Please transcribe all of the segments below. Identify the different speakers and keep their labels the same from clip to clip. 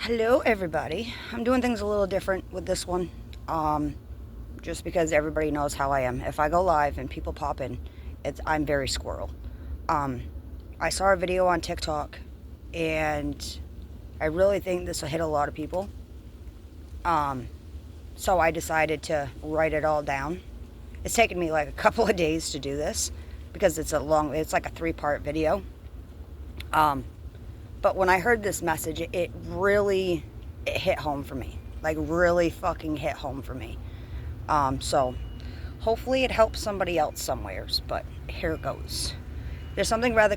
Speaker 1: Hello, everybody. I'm doing things a little different with this one, just because everybody knows how I am. If I go live and people pop in, I'm very squirrel. Um, I saw a video on TikTok, and I really think this will hit a lot of people. Um, so I decided to write it all down. It's taken me like a couple of days to do this because it's like a three-part video. Um, but when I heard this message, it hit home for me. Like really fucking hit home for me. So hopefully it helps somebody else somewheres, but here it goes. There's something rather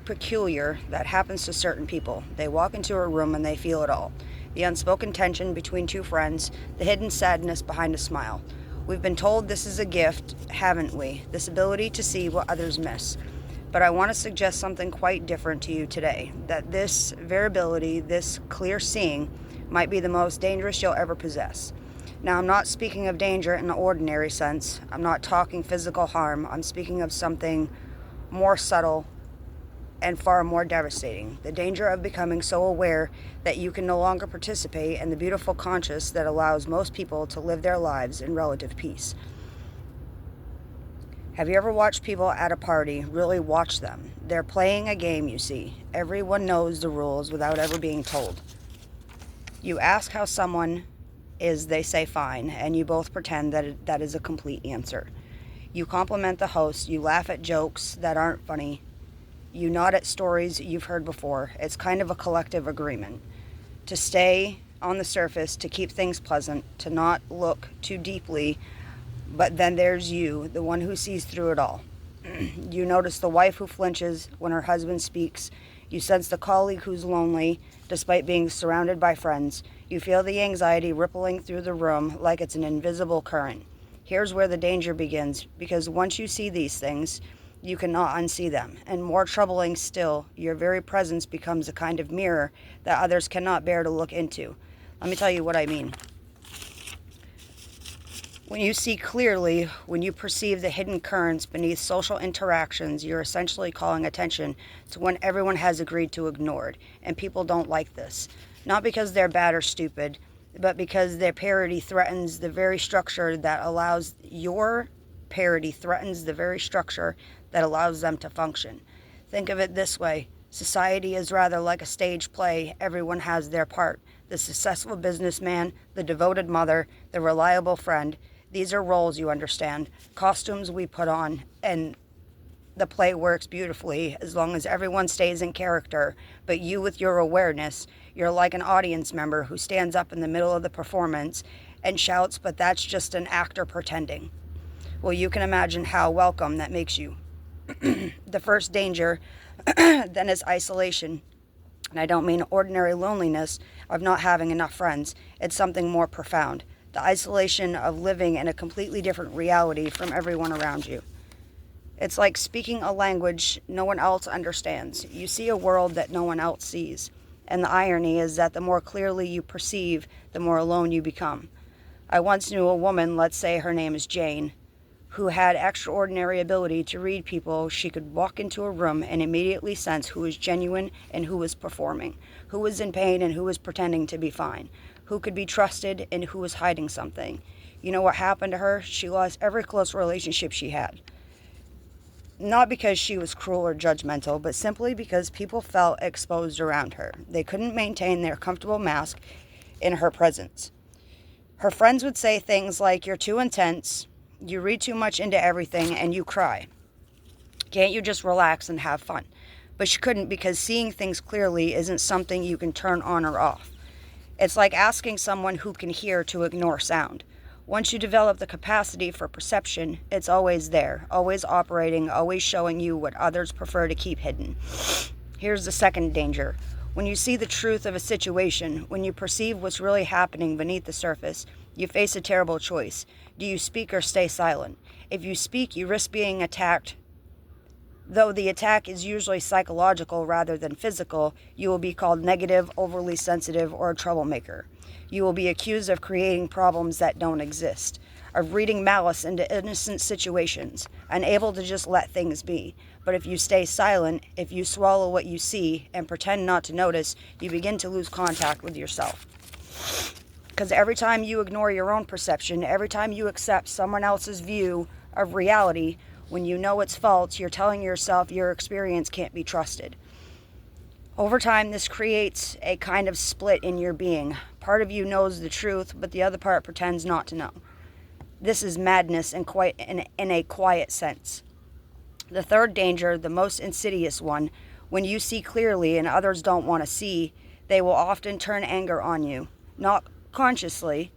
Speaker 1: peculiar that happens to certain people. They walk into a room and they feel it all. The unspoken tension between two friends, the hidden sadness behind a smile. We've been told this is a gift, haven't we? This ability to see what others miss. But I want to suggest something quite different to you today. That this variability, this clear seeing, might be the most dangerous you'll ever possess. Now, I'm not speaking of danger in the ordinary sense. I'm not talking physical harm. I'm speaking of something more subtle and far more devastating. The danger of becoming so aware that you can no longer participate in the beautiful conscience that allows most people to live their lives in relative peace. Have you ever watched people at a party? Really watch them. They're playing a game, you see. Everyone knows the rules without ever being told. You ask how someone is, they say fine, and you both pretend that is a complete answer. You compliment the host, you laugh at jokes that aren't funny, you nod at stories you've heard before. It's kind of a collective agreement to stay on the surface, to keep things pleasant, to not look too deeply, but then there's you, the one who sees through it all. You notice the wife who flinches when her husband speaks. You sense the colleague who's lonely, despite being surrounded by friends. You feel the anxiety rippling through the room like it's an invisible current. Here's where the danger begins, because once you see these things, you cannot unsee them. And more troubling still, your very presence becomes a kind of mirror that others cannot bear to look into. Let me tell you what I mean. When you see clearly, when you perceive the hidden currents beneath social interactions, you're essentially calling attention to when everyone has agreed to ignore it. And people don't like this. Not because they're bad or stupid, but because their parody threatens the very structure that allows them to function. Think of it this way. Society is rather like a stage play. Everyone has their part. The successful businessman, the devoted mother, the reliable friend. These are roles, you understand, costumes we put on, and the play works beautifully as long as everyone stays in character. But you, with your awareness, you're like an audience member who stands up in the middle of the performance and shouts, but that's just an actor pretending. Well, you can imagine how welcome that makes you. The first danger then is isolation. And I don't mean ordinary loneliness of not having enough friends. It's something more profound. The isolation of living in a completely different reality from everyone around you. It's like speaking a language no one else understands. You see a world that no one else sees. And the irony is that the more clearly you perceive, the more alone you become. I once knew a woman, let's say her name is Jane, who had extraordinary ability to read people. She could walk into a room and immediately sense who was genuine and who was performing, who was in pain and who was pretending to be fine, who could be trusted and who was hiding something. You know what happened to her? She lost every close relationship she had. Not because she was cruel or judgmental, but simply because people felt exposed around her. They couldn't maintain their comfortable mask in her presence. Her friends would say things like, "You're too intense, you read too much into everything, and you cry. Can't you just relax and have fun?" But she couldn't, because seeing things clearly isn't something you can turn on or off. It's like asking someone who can hear to ignore sound. Once you develop the capacity for perception, it's always there, always operating, always showing you what others prefer to keep hidden. Here's the second danger. When you see the truth of a situation, when you perceive what's really happening beneath the surface, you face a terrible choice. Do you speak or stay silent? If you speak, you risk being attacked Though the attack is usually psychological rather than physical, you will be called negative, overly sensitive, or a troublemaker. You will be accused of creating problems that don't exist, of reading malice into innocent situations, unable to just let things be. But if you stay silent, if you swallow what you see and pretend not to notice, you begin to lose contact with yourself. Because every time you ignore your own perception, every time you accept someone else's view of reality, when you know it's false, you're telling yourself your experience can't be trusted. Over time, this creates a kind of split in your being. Part of you knows the truth, but the other part pretends not to know. This is madness in a quiet sense. The third danger, the most insidious one, when you see clearly and others don't want to see, they will often turn anger on you. Not consciously.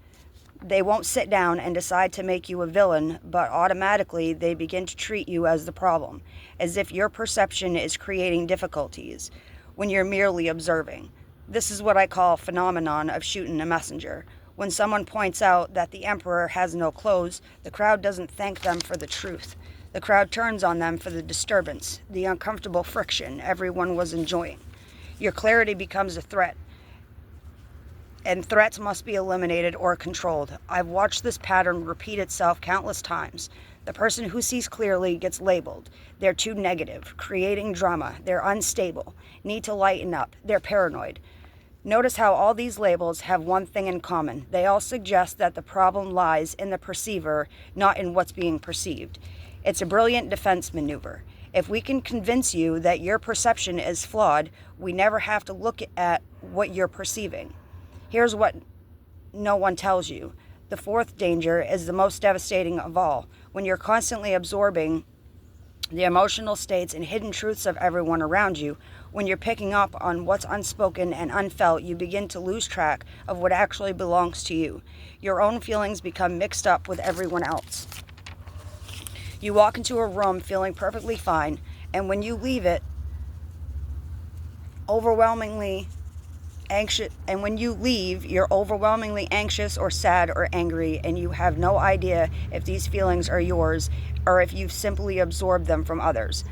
Speaker 1: They won't sit down and decide to make you a villain, but automatically they begin to treat you as the problem, as if your perception is creating difficulties when you're merely observing. This is what I call phenomenon of shooting a messenger. When someone points out that the emperor has no clothes, the crowd doesn't thank them for the truth. The crowd turns on them for the disturbance, the uncomfortable friction everyone was enjoying. Your clarity becomes a threat, and threats must be eliminated or controlled. I've watched this pattern repeat itself countless times. The person who sees clearly gets labeled. They're too negative, creating drama. They're unstable, need to lighten up. They're paranoid. Notice how all these labels have one thing in common. They all suggest that the problem lies in the perceiver, not in what's being perceived. It's a brilliant defense maneuver. If we can convince you that your perception is flawed, we never have to look at what you're perceiving. Here's what no one tells you. The fourth danger is the most devastating of all. When you're constantly absorbing the emotional states and hidden truths of everyone around you, when you're picking up on what's unspoken and unfelt, you begin to lose track of what actually belongs to you. Your own feelings become mixed up with everyone else. You walk into a room feeling perfectly fine, and when you leave it, you're overwhelmingly anxious or sad or angry, and you have no idea if these feelings are yours or if you've simply absorbed them from others.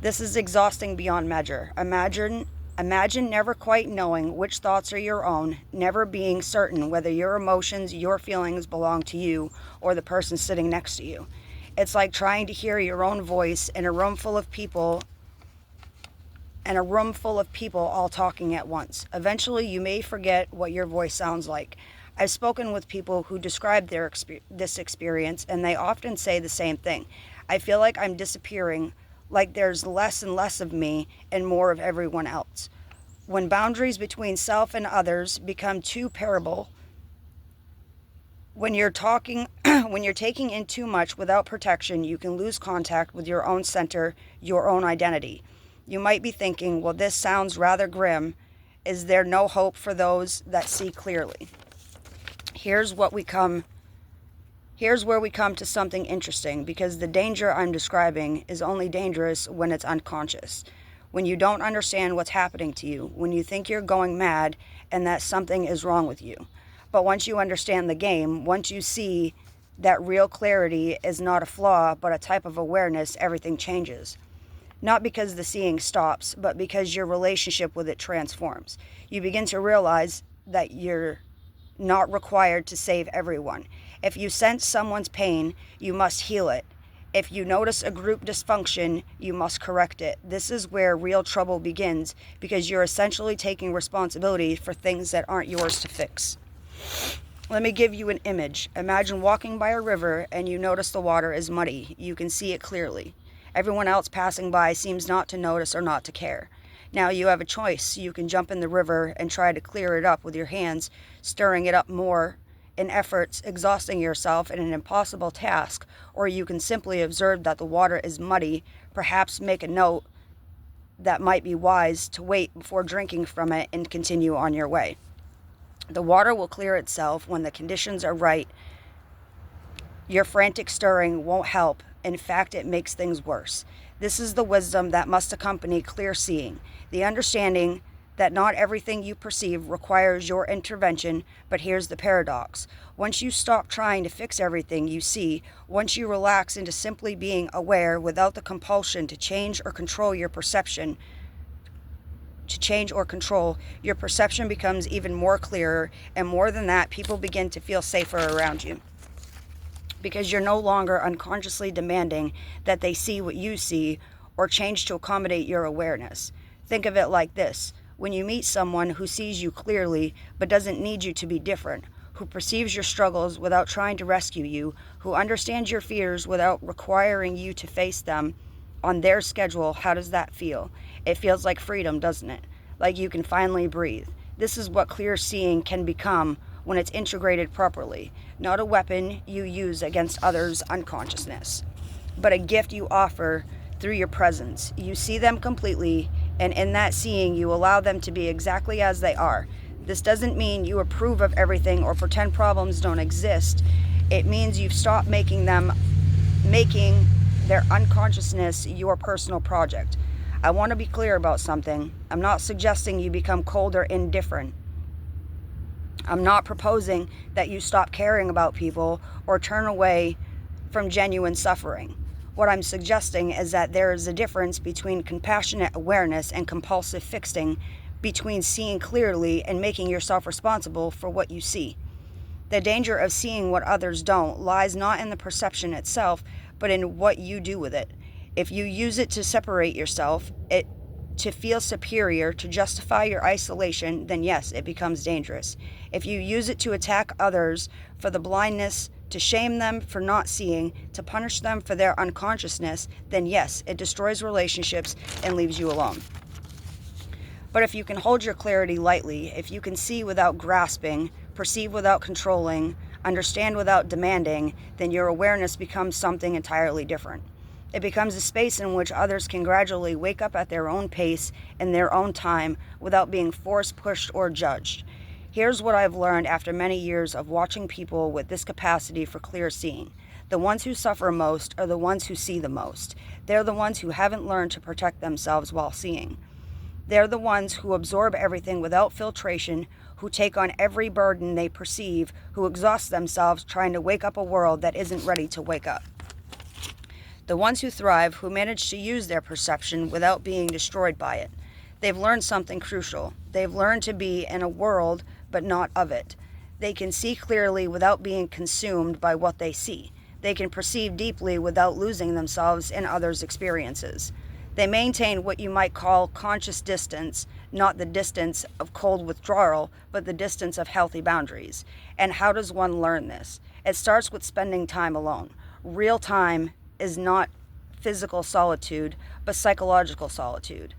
Speaker 1: This is exhausting beyond measure. Imagine never quite knowing which thoughts are your own, never being certain whether your emotions, your feelings belong to you or the person sitting next to you. It's like trying to hear your own voice in a room full of people all talking at once. Eventually, you may forget what your voice sounds like. I've spoken with people who describe this experience, and they often say the same thing. I feel like I'm disappearing, like there's less and less of me and more of everyone else. When boundaries between self and others become too parable, when you're taking in too much without protection, you can lose contact with your own center, your own identity. You might be thinking, well, this sounds rather grim. Is there no hope for those that see clearly? Here's where we come to something interesting, because the danger I'm describing is only dangerous when it's unconscious, when you don't understand what's happening to you, when you think you're going mad and that something is wrong with you. But once you understand the game, once you see that real clarity is not a flaw but a type of awareness, everything changes. Not because the seeing stops, but because your relationship with it transforms. You begin to realize that you're not required to save everyone. If you sense someone's pain, you must heal it. If you notice a group dysfunction, you must correct it. This is where real trouble begins, because you're essentially taking responsibility for things that aren't yours to fix. Let me give you an image. Imagine walking by a river and you notice the water is muddy. You can see it clearly. Everyone else passing by seems not to notice or not to care. Now you have a choice. You can jump in the river and try to clear it up with your hands, stirring it up more in efforts, exhausting yourself in an impossible task, or you can simply observe that the water is muddy, perhaps make a note that might be wise to wait before drinking from it and continue on your way. The water will clear itself when the conditions are right. Your frantic stirring won't help. In fact, it makes things worse. This is the wisdom that must accompany clear seeing, the understanding that not everything you perceive requires your intervention, but here's the paradox. Once you stop trying to fix everything you see, once you relax into simply being aware without the compulsion to change or control your perception, your perception becomes even more clearer, and more than that, people begin to feel safer around you. Because you're no longer unconsciously demanding that they see what you see or change to accommodate your awareness. Think of it like this. When you meet someone who sees you clearly but doesn't need you to be different, who perceives your struggles without trying to rescue you, who understands your fears without requiring you to face them on their schedule, how does that feel? It feels like freedom, doesn't it? Like you can finally breathe. This is what clear seeing can become when it's integrated properly. Not a weapon you use against others' unconsciousness, but a gift you offer through your presence. You see them completely, and in that seeing, you allow them to be exactly as they are. This doesn't mean you approve of everything or pretend problems don't exist. It means you've stopped making their unconsciousness your personal project. I want to be clear about something. I'm not suggesting you become cold or indifferent. I'm not proposing that you stop caring about people or turn away from genuine suffering. What I'm suggesting is that there is a difference between compassionate awareness and compulsive fixing, between seeing clearly and making yourself responsible for what you see. The danger of seeing what others don't lies not in the perception itself, but in what you do with it. If you use it to separate yourself, to feel superior, to justify your isolation, then yes, it becomes dangerous. If you use it to attack others for the blindness, to shame them for not seeing, to punish them for their unconsciousness, then yes, it destroys relationships and leaves you alone. But if you can hold your clarity lightly, if you can see without grasping, perceive without controlling, understand without demanding, then your awareness becomes something entirely different. It becomes a space in which others can gradually wake up at their own pace in their own time without being forced, pushed, or judged. Here's what I've learned after many years of watching people with this capacity for clear seeing. The ones who suffer most are the ones who see the most. They're the ones who haven't learned to protect themselves while seeing. They're the ones who absorb everything without filtration, who take on every burden they perceive, who exhaust themselves trying to wake up a world that isn't ready to wake up. The ones who thrive, who manage to use their perception without being destroyed by it. They've learned something crucial. They've learned to be in a world, but not of it. They can see clearly without being consumed by what they see. They can perceive deeply without losing themselves in others' experiences. They maintain what you might call conscious distance, not the distance of cold withdrawal, but the distance of healthy boundaries. And how does one learn this? It starts with spending time alone. Real time is not physical solitude, but psychological solitude.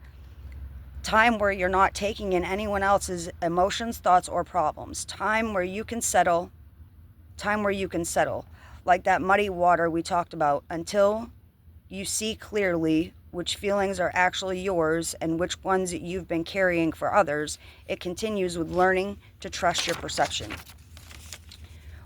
Speaker 1: Time where you're not taking in anyone else's emotions, thoughts, or problems. Time where you can settle. Like that muddy water we talked about, until you see clearly which feelings are actually yours and which ones you've been carrying for others. It continues with learning to trust your perception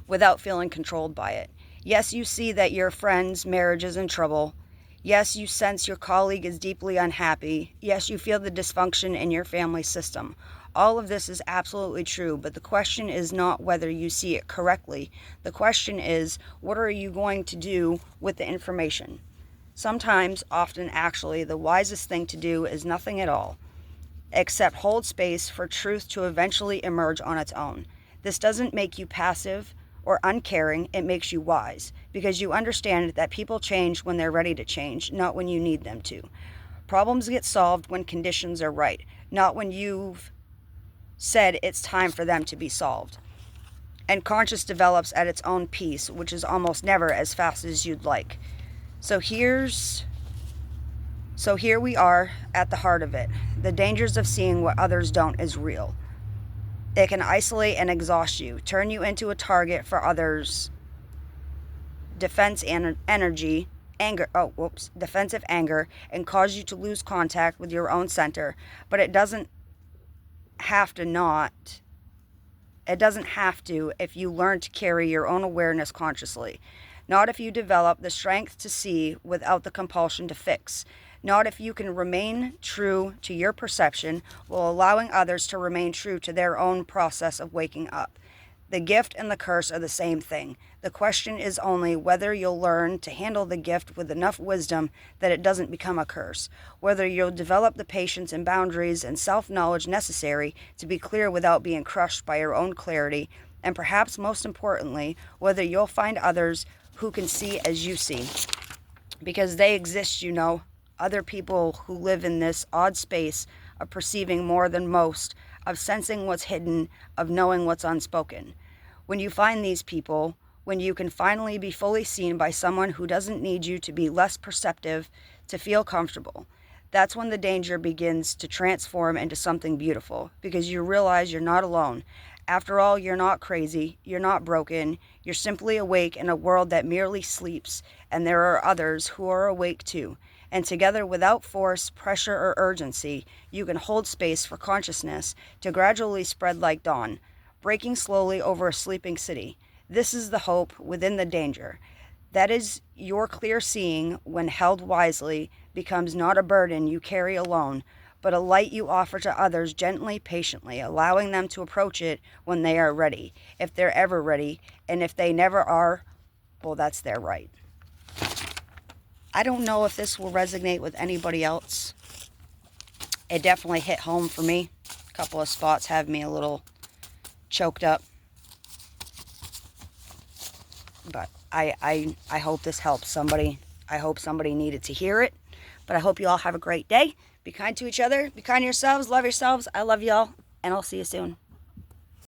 Speaker 1: without feeling controlled by it. Yes, you see that your friend's marriage is in trouble. Yes, you sense your colleague is deeply unhappy. Yes, you feel the dysfunction in your family system. All of this is absolutely true, but the question is not whether you see it correctly. The question is, what are you going to do with the information? Sometimes, often actually, the wisest thing to do is nothing at all, except hold space for truth to eventually emerge on its own. This doesn't make you passive or uncaring, it makes you wise, because you understand that people change when they're ready to change, not when you need them to. Problems get solved when conditions are right, not when you've said it's time for them to be solved. And conscious develops at its own pace, which is almost never as fast as you'd like. So here we are at the heart of it. The dangers of seeing what others don't is real. It can isolate and exhaust you, turn you into a target for others' defensive anger, and cause you to lose contact with your own center. But it doesn't have to if you learn to carry your own awareness consciously. Not if you develop the strength to see without the compulsion to fix. not if you can remain true to your perception while allowing others to remain true to their own process of waking up. The gift and the curse are the same thing. The question is only whether you'll learn to handle the gift with enough wisdom that it doesn't become a curse, whether you'll develop the patience and boundaries and self-knowledge necessary to be clear without being crushed by your own clarity, and perhaps most importantly, whether you'll find others who can see as you see. Because they exist, other people who live in this odd space of perceiving more than most, of sensing what's hidden, of knowing what's unspoken. When you find these people, when you can finally be fully seen by someone who doesn't need you to be less perceptive to feel comfortable, that's when the danger begins to transform into something beautiful, because you realize you're not alone. After all, you're not crazy, you're not broken, you're simply awake in a world that merely sleeps, and there are others who are awake too. And together, without force, pressure, or urgency, you can hold space for consciousness to gradually spread like dawn, breaking slowly over a sleeping city. This is the hope within the danger. That is, your clear seeing, when held wisely, becomes not a burden you carry alone, but a light you offer to others gently, patiently, allowing them to approach it when they are ready, if they're ever ready, and if they never are, well, that's their right. I don't know if this will resonate with anybody else. It definitely hit home for me. A couple of spots have me a little choked up. But I hope this helps somebody. I hope somebody needed to hear it. But I hope you all have a great day. Be kind to each other. Be kind to yourselves. Love yourselves. I love y'all. And I'll see you soon.